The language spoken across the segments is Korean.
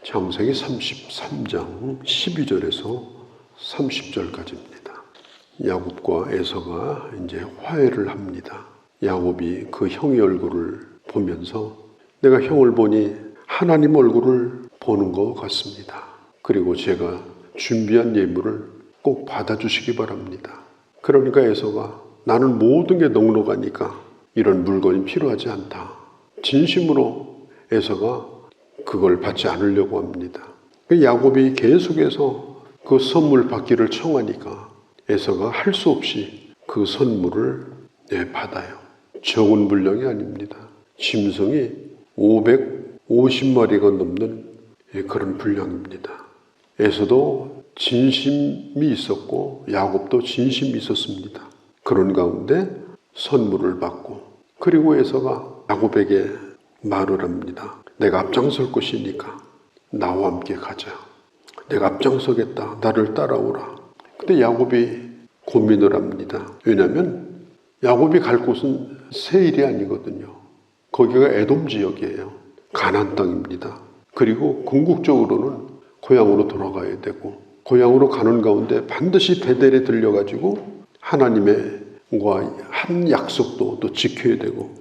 창세기 33장 12절에서 30절까지입니다. 야곱과 에서가 이제 화해를 합니다. 야곱이 그 형의 얼굴을 보면서 내가 형을 보니 하나님 얼굴을 보는 것 같습니다. 그리고 제가 준비한 예물을 꼭 받아주시기 바랍니다. 그러니까 에서가 나는 모든 게 넉넉하니까 이런 물건이 필요하지 않다. 진심으로 에서가 그걸 받지 않으려고 합니다. 야곱이 계속해서 그 선물 받기를 청하니까 에서가 할 수 없이 그 선물을 받아요. 적은 분량이 아닙니다. 짐승이 550마리가 넘는 그런 분량입니다. 에서도 진심이 있었고 야곱도 진심이 있었습니다. 그런 가운데 선물을 받고, 그리고 에서가 야곱에게 말을 합니다. 내가 앞장설 것이니까 나와 함께 가자. 내가 앞장서겠다. 나를 따라오라. 근데 야곱이 고민을 합니다. 왜냐하면 야곱이 갈 곳은 세일이 아니거든요. 거기가 에돔 지역이에요. 가나안 땅입니다. 그리고 궁극적으로는 고향으로 돌아가야 되고, 고향으로 가는 가운데 반드시 베델에 들려가지고 하나님과 한 약속도 또 지켜야 되고,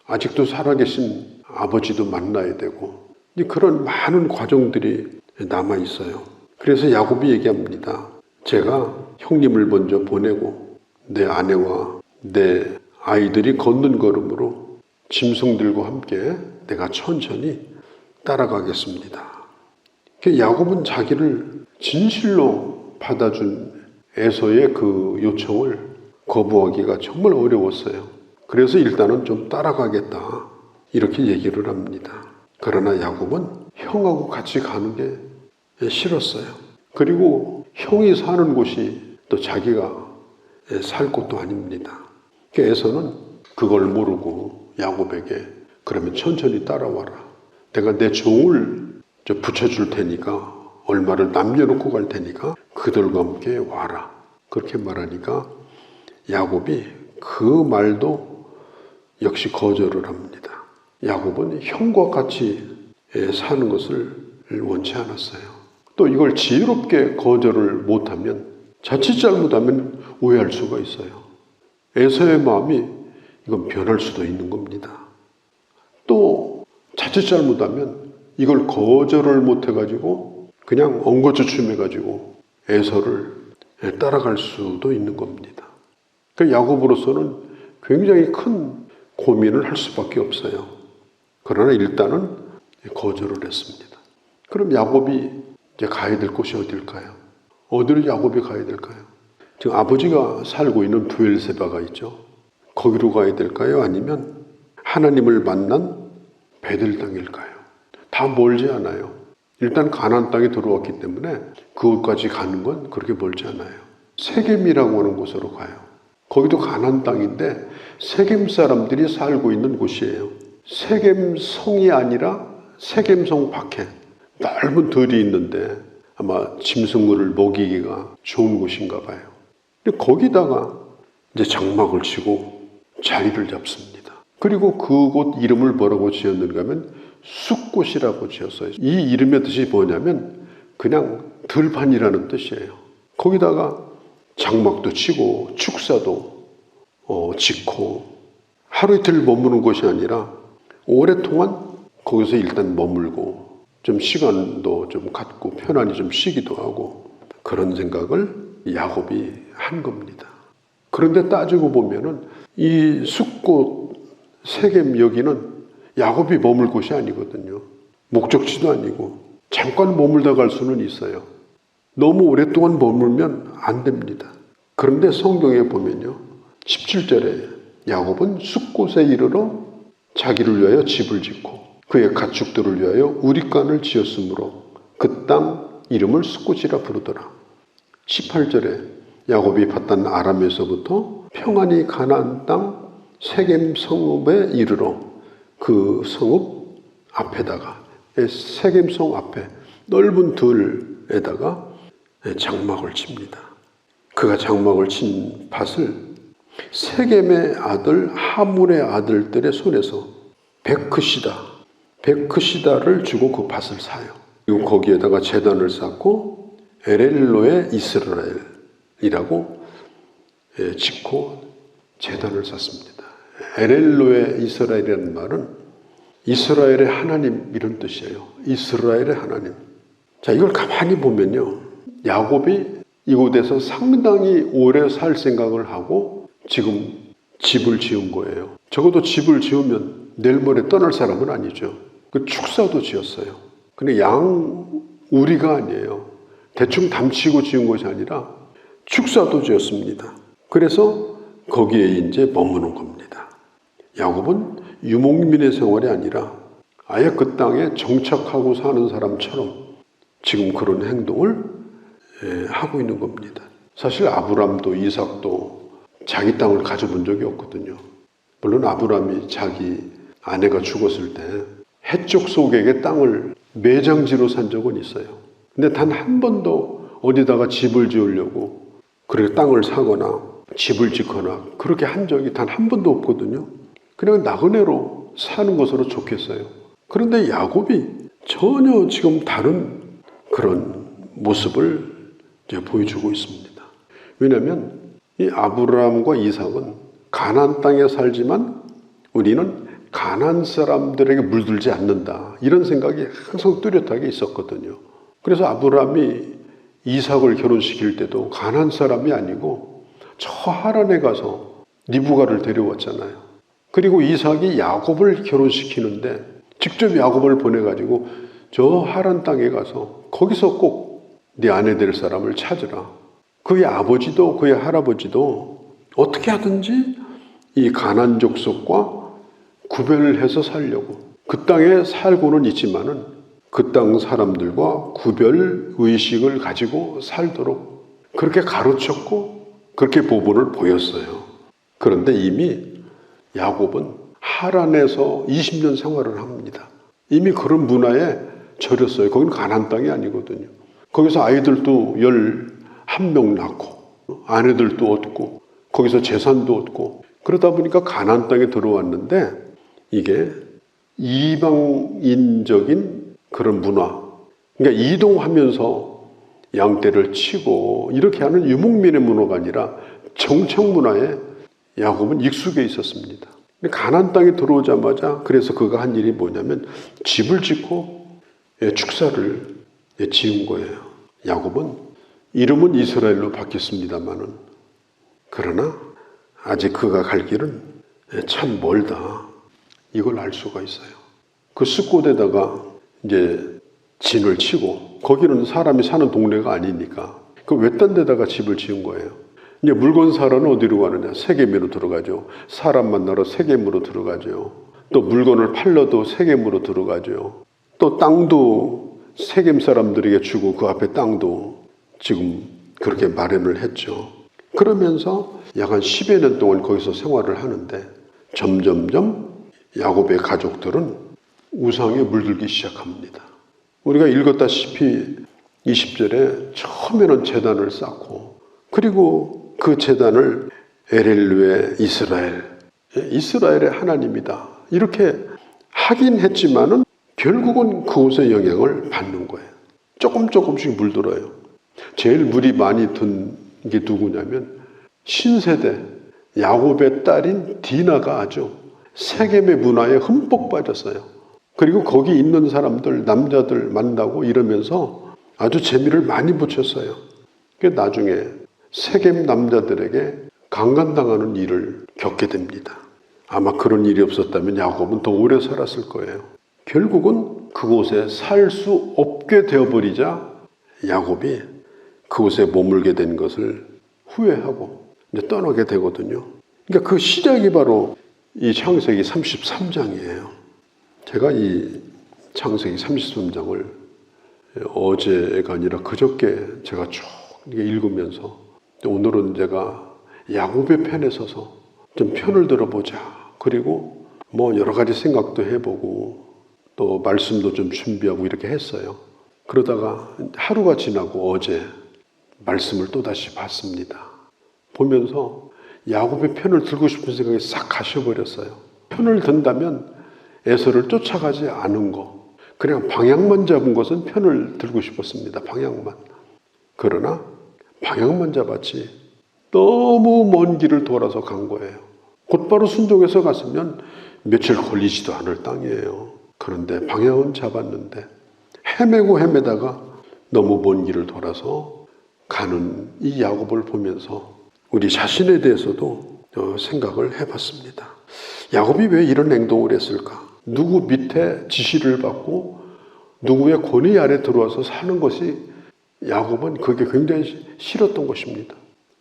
아직도 살아계신 아버지도 만나야 되고, 그런 많은 과정들이 남아있어요. 그래서 야곱이 얘기합니다. 제가 형님을 먼저 보내고 내 아내와 내 아이들이 걷는 걸음으로 짐승들과 함께 내가 천천히 따라가겠습니다. 야곱은 자기를 진실로 받아준 에서의 그 요청을 거부하기가 정말 어려웠어요. 그래서 일단은 좀 따라가겠다, 이렇게 얘기를 합니다. 그러나 야곱은 형하고 같이 가는 게 싫었어요. 그리고 형이 사는 곳이 또 자기가 살 곳도 아닙니다. 에서는 그걸 모르고 야곱에게 그러면 천천히 따라와라. 내가 내 종을 붙여줄 테니까, 얼마를 남겨놓고 갈 테니까 그들과 함께 와라. 그렇게 말하니까 야곱이 그 말도 역시 거절을 합니다. 야곱은 형과 같이 사는 것을 원치 않았어요. 또 이걸 지혜롭게 거절을 못하면, 자칫 잘못하면 오해할 수가 있어요. 에서의 마음이 이건 변할 수도 있는 겁니다. 또 자칫 잘못하면 이걸 거절을 못해가지고 그냥 엉거주춤해가지고 에서를 따라갈 수도 있는 겁니다. 그러니까 야곱으로서는 굉장히 큰 고민을 할 수밖에 없어요. 그러나 일단은 거절을 했습니다. 그럼 야곱이 이제 가야 될 곳이 어딜까요? 어디로 야곱이 가야 될까요? 지금 아버지가 살고 있는 브엘세바가 있죠. 거기로 가야 될까요? 아니면 하나님을 만난 베들 땅일까요? 다 멀지 않아요. 일단 가나안 땅에 들어왔기 때문에 그곳까지 가는 건 그렇게 멀지 않아요. 세겜이라고 하는 곳으로 가요. 거기도 가나안 땅인데 세겜 사람들이 살고 있는 곳이에요. 세겜 성이 아니라 세겜 성 밖에 넓은 들이 있는데 아마 짐승물을 먹이기가 좋은 곳인가 봐요. 근데 거기다가 이제 장막을 치고 자리를 잡습니다. 그리고 그곳 이름을 뭐라고 지었는가 하면 숫곳이라고 지었어요. 이 이름의 뜻이 뭐냐면 그냥 들판이라는 뜻이에요. 거기다가 장막도 치고 축사도 짓고 하루 이틀 머무는 곳이 아니라 오랫동안 거기서 일단 머물고 좀 시간도 좀 갖고 편안히 좀 쉬기도 하고, 그런 생각을 야곱이 한 겁니다. 그런데 따지고 보면은 이 숫곳 세겜 여기는 야곱이 머물 곳이 아니거든요. 목적지도 아니고 잠깐 머물다 갈 수는 있어요. 너무 오랫동안 머물면 안 됩니다. 그런데 성경에 보면요, 17절에 야곱은 숫곳에 이르러 자기를 위하여 집을 짓고 그의 가축들을 위하여 우릿간을 지었으므로 그 땅 이름을 숫곳이라 부르더라. 18절에 야곱이 봤던 아람에서부터 평안히 가나안 땅 세겜 성읍에 이르러 그 성읍 앞에다가, 세겜 성 앞에 넓은 들에다가 장막을 칩니다. 그가 장막을 친 밭을 세겜의 아들 하물의 아들들의 손에서 베크시다를 주고 그 밭을 사요. 그리고 거기에다가 제단을 쌓고 엘엘로의 이스라엘이라고 짓고 제단을 쌓습니다. 엘엘로의 이스라엘이라는 말은 이스라엘의 하나님 이런 뜻이에요. 이스라엘의 하나님. 자, 이걸 가만히 보면요, 야곱이 이곳에서 상당히 오래 살 생각을 하고 지금 집을 지은 거예요. 적어도 집을 지으면 내일 모레 떠날 사람은 아니죠. 그 축사도 지었어요. 근데 우리가 아니에요. 대충 담치고 지은 것이 아니라 축사도 지었습니다. 그래서 거기에 이제 머무는 겁니다. 야곱은 유목민의 생활이 아니라 아예 그 땅에 정착하고 사는 사람처럼 지금 그런 행동을 하고 있는 겁니다. 사실 아브람도 이삭도 자기 땅을 가져본 적이 없거든요. 물론 아브람이 자기 아내가 죽었을 때 해쪽 속에게 땅을 매장지로 산 적은 있어요. 근데 단 한 번도 어디다가 집을 지으려고 그렇게 땅을 사거나 집을 짓거나 그렇게 한 적이 단 한 번도 없거든요. 그냥 나그네로 사는 것으로 좋겠어요. 그런데 야곱이 전혀 지금 다른 그런 모습을 이제 보여주고 있습니다. 왜냐하면 이 아브라함과 이삭은 가나안 땅에 살지만 우리는 가나안 사람들에게 물들지 않는다, 이런 생각이 항상 뚜렷하게 있었거든요. 그래서 아브라함이 이삭을 결혼시킬 때도 가나안 사람이 아니고 저 하란에 가서 리브가를 데려왔잖아요. 그리고 이삭이 야곱을 결혼시키는데 직접 야곱을 보내가지고 저 하란 땅에 가서 거기서 꼭 네 아내 될 사람을 찾으라. 그의 아버지도 그의 할아버지도 어떻게 하든지 이 가나안 족속과 구별을 해서 살려고, 그 땅에 살고는 있지만은 그 땅 사람들과 구별 의식을 가지고 살도록 그렇게 가르쳤고 그렇게 보본을 보였어요. 그런데 이미 야곱은 하란에서 20년 생활을 합니다. 이미 그런 문화에 절였어요. 거기는 가나안 땅이 아니거든요. 거기서 아이들도 11명 낳고 아내들도 얻고 거기서 재산도 얻고 그러다 보니까 가나안 땅에 들어왔는데 이게 이방인적인 그런 문화, 그러니까 이동하면서 양떼를 치고 이렇게 하는 유목민의 문화가 아니라 정착 문화에 야곱은 익숙해 있었습니다. 가나안 땅에 들어오자마자 그래서 그가 한 일이 뭐냐면 집을 짓고 축사를 지은 거예요. 야곱은 이름은 이스라엘로 바뀌었습니다마는 그러나 아직 그가 갈 길은 참 멀다, 이걸 알 수가 있어요. 그 숫곳에다가 이제 진을 치고 거기는 사람이 사는 동네가 아니니까 그 외딴 데다가 집을 지은 거예요. 이제 물건 사러는 어디로 가느냐? 세겜으로 들어가죠. 사람 만나러 세겜으로 들어가죠. 또 물건을 팔러도 세겜으로 들어가죠. 또 땅도 세겜 사람들에게 주고 그 앞에 땅도 지금 그렇게 마련을 했죠. 그러면서 약 한 10여 년 동안 거기서 생활을 하는데 점점점 야곱의 가족들은 우상에 물들기 시작합니다. 우리가 읽었다시피 20절에 처음에는 제단을 쌓고 그리고 그 제단을 엘엘루의 이스라엘의 하나님이다 이렇게 하긴 했지만은 결국은 그곳의 영향을 받는 거예요. 조금씩 물들어요. 제일 물이 많이 든 게 누구냐면 신세대 야곱의 딸인 디나가 아주 세겜의 문화에 흠뻑 빠졌어요. 그리고 거기 있는 사람들, 남자들 만나고 이러면서 아주 재미를 많이 붙였어요. 나중에 세겜 남자들에게 강간당하는 일을 겪게 됩니다. 아마 그런 일이 없었다면 야곱은 더 오래 살았을 거예요. 결국은 그곳에 살 수 없게 되어버리자 야곱이 그곳에 머물게 된 것을 후회하고 이제 떠나게 되거든요. 그러니까 그 시작이 바로 이 창세기 33장이에요. 제가 이 창세기 33장을 어제가 아니라 그저께 제가 쭉 읽으면서 오늘은 제가 야곱의 편에 서서 좀 편을 들어보자. 그리고 뭐 여러 가지 생각도 해보고 또 말씀도 좀 준비하고 이렇게 했어요. 그러다가 하루가 지나고 어제 말씀을 또다시 봤습니다. 보면서 야곱의 편을 들고 싶은 생각이 싹 가셔버렸어요. 편을 든다면 에서를 쫓아가지 않은 거, 그냥 방향만 잡은 것은 편을 들고 싶었습니다. 방향만. 그러나 방향만 잡았지 너무 먼 길을 돌아서 간 거예요. 곧바로 순종해서 갔으면 며칠 걸리지도 않을 땅이에요. 그런데 방향은 잡았는데 헤매고 헤매다가 너무 먼 길을 돌아서 가는 이 야곱을 보면서 우리 자신에 대해서도 생각을 해봤습니다. 야곱이 왜 이런 행동을 했을까? 누구 밑에 지시를 받고 누구의 권위 아래 들어와서 사는 것이 야곱은 그게 굉장히 싫었던 것입니다.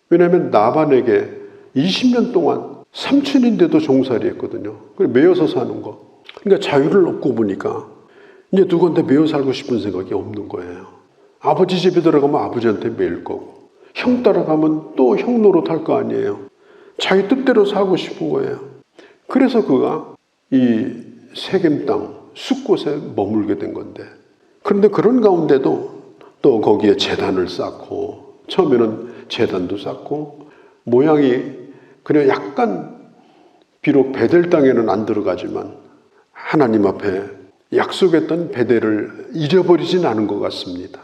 왜냐하면 나반에게 20년 동안 삼촌인데도 종살이 했거든요. 매여서 사는 거. 그러니까 자유를 얻고 보니까 이제 누구한테 매여 살고 싶은 생각이 없는 거예요. 아버지 집에 들어가면 아버지한테 매일 거고, 형 따라가면 또 형 노릇할 거 아니에요. 자기 뜻대로 살고 싶은 거예요. 그래서 그가 이 세겜 땅 숲곳에 머물게 된 건데, 그런데 그런 가운데도 또 거기에 제단을 쌓고, 처음에는 제단도 쌓고, 모양이 그냥 약간 비록 베델 땅에는 안 들어가지만 하나님 앞에 약속했던 베델을 잊어버리진 않은 것 같습니다.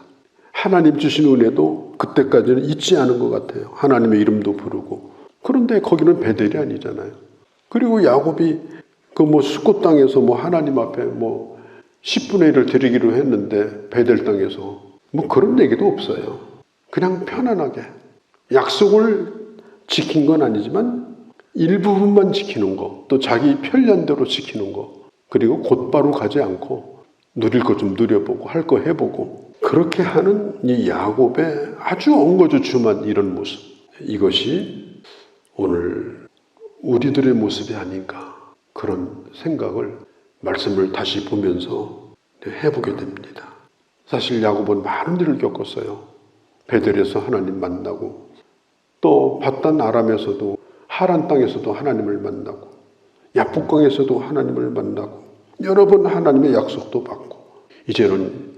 하나님 주신 은혜도 그때까지는 잊지 않은 것 같아요. 하나님의 이름도 부르고. 그런데 거기는 베델이 아니잖아요. 그리고 야곱이 그 숫곳 땅에서 하나님 앞에 10분의 1을 드리기로 했는데 베델 땅에서 그런 얘기도 없어요. 그냥 편안하게 약속을 지킨 건 아니지만 일부분만 지키는 거, 또 자기 편리한 대로 지키는 거, 그리고 곧바로 가지 않고 누릴 거 좀 누려보고 할 거 해보고, 그렇게 하는 이 야곱의 아주 엉거주춤한 이런 모습, 이것이 오늘 우리들의 모습이 아닌가, 그런 생각을 말씀을 다시 보면서 해보게 됩니다. 사실 야곱은 많은 일을 겪었어요. 베델에서 하나님 만나고, 또 밧단 아람에서도 하란 땅에서도 하나님을 만나고, 야복강에서도 하나님을 만나고, 여러 번 하나님의 약속도 받고, 이제는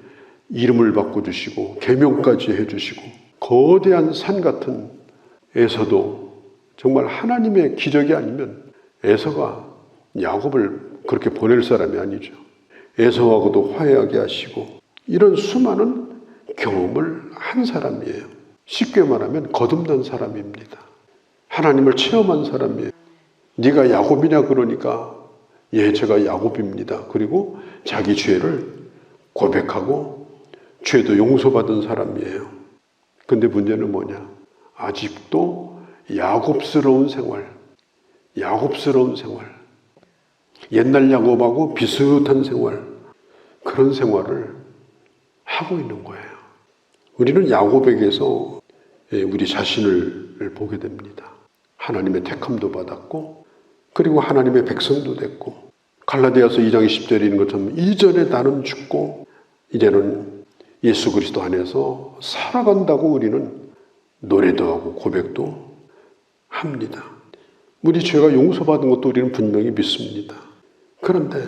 이름을 바꿔주시고 계명까지 해주시고, 거대한 산 같은 에서도 정말 하나님의 기적이 아니면 에서가 야곱을 그렇게 보낼 사람이 아니죠. 에서하고도 화해하게 하시고, 이런 수많은 경험을 한 사람이에요. 쉽게 말하면 거듭난 사람입니다. 하나님을 체험한 사람이에요. 네가 야곱이냐 그러니까 예, 제가 야곱입니다. 그리고 자기 죄를 고백하고 죄도 용서받은 사람이에요. 근데 문제는 뭐냐? 아직도 야곱스러운 생활, 옛날 야곱하고 비슷한 생활, 그런 생활을 하고 있는 거예요. 우리는 야곱에게서 우리 자신을 보게 됩니다. 하나님의 택함도 받았고, 그리고 하나님의 백성도 됐고, 갈라디아서 2장 20절에 있는 것처럼 이전에 나는 죽고 이제는 예수 그리스도 안에서 살아간다고 우리는 노래도 하고 고백도 합니다. 우리 죄가 용서받은 것도 우리는 분명히 믿습니다. 그런데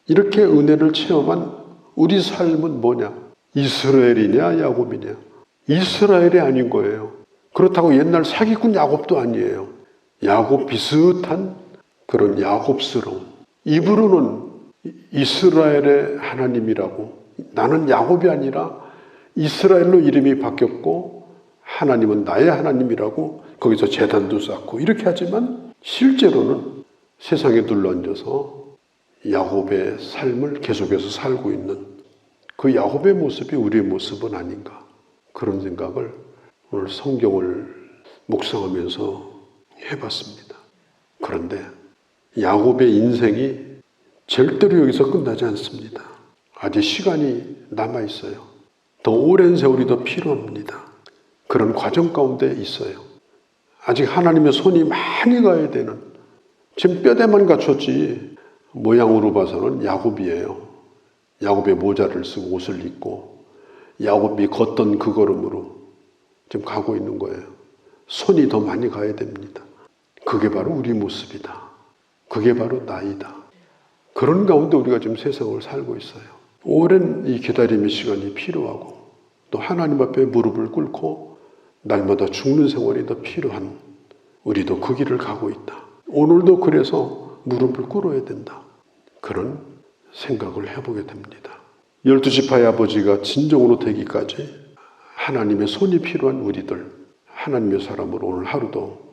이렇게 은혜를 체험한 우리 삶은 뭐냐? 이스라엘이냐 야곱이냐? 이스라엘이 아닌 거예요. 그렇다고 옛날 사기꾼 야곱도 아니에요. 야곱 비슷한 그런 야곱스러운, 입으로는 이스라엘의 하나님이라고, 나는 야곱이 아니라 이스라엘로 이름이 바뀌었고 하나님은 나의 하나님이라고 거기서 제단도 쌓고 이렇게 하지만 실제로는 세상에 둘러앉아서 야곱의 삶을 계속해서 살고 있는 그 야곱의 모습이 우리의 모습은 아닌가, 그런 생각을 오늘 성경을 묵상하면서 해봤습니다. 그런데 야곱의 인생이 절대로 여기서 끝나지 않습니다. 아직 시간이 남아있어요. 더 오랜 세월이 더 필요합니다. 그런 과정 가운데 있어요. 아직 하나님의 손이 많이 가야 되는, 지금 뼈대만 갖췄지 모양으로 봐서는 야곱이에요. 야곱의 모자를 쓰고 옷을 입고 야곱이 걷던 그 걸음으로 지금 가고 있는 거예요. 손이 더 많이 가야 됩니다. 그게 바로 우리 모습이다. 그게 바로 나이다. 그런 가운데 우리가 지금 세상을 살고 있어요. 오랜 이 기다림의 시간이 필요하고, 또 하나님 앞에 무릎을 꿇고 날마다 죽는 생활이 더 필요한 우리도 그 길을 가고 있다. 오늘도 그래서 무릎을 꿇어야 된다. 그런 생각을 해보게 됩니다. 12지파의 아버지가 진정으로 되기까지 하나님의 손이 필요한 우리들, 하나님의 사람으로 오늘 하루도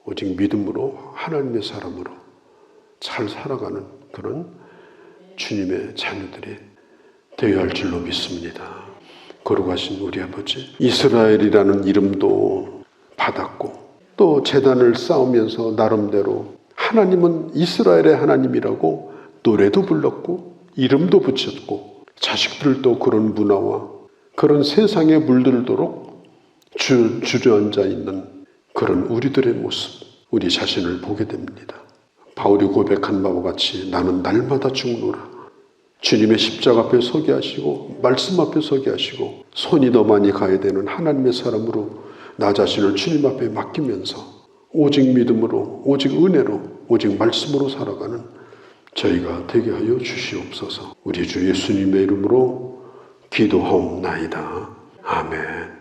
오직 믿음으로 하나님의 사람으로 잘 살아가는 그런 주님의 자녀들이 되어야 할 줄로 믿습니다. 거룩하신 우리 아버지, 이스라엘이라는 이름도 받았고 또 제단을 쌓으면서 나름대로 하나님은 이스라엘의 하나님이라고 노래도 불렀고 이름도 붙였고 자식들도 그런 문화와 그런 세상에 물들도록 주저앉아 있는 그런 우리들의 모습, 우리 자신을 보게 됩니다. 바울이 고백한 바와 같이 나는 날마다 죽노라. 주님의 십자가 앞에 서게 하시고 말씀 앞에 서게 하시고 손이 더 많이 가야 되는 하나님의 사람으로 나 자신을 주님 앞에 맡기면서 오직 믿음으로 오직 은혜로 오직 말씀으로 살아가는 저희가 되게 하여 주시옵소서. 우리 주 예수님의 이름으로 기도하옵나이다. 아멘.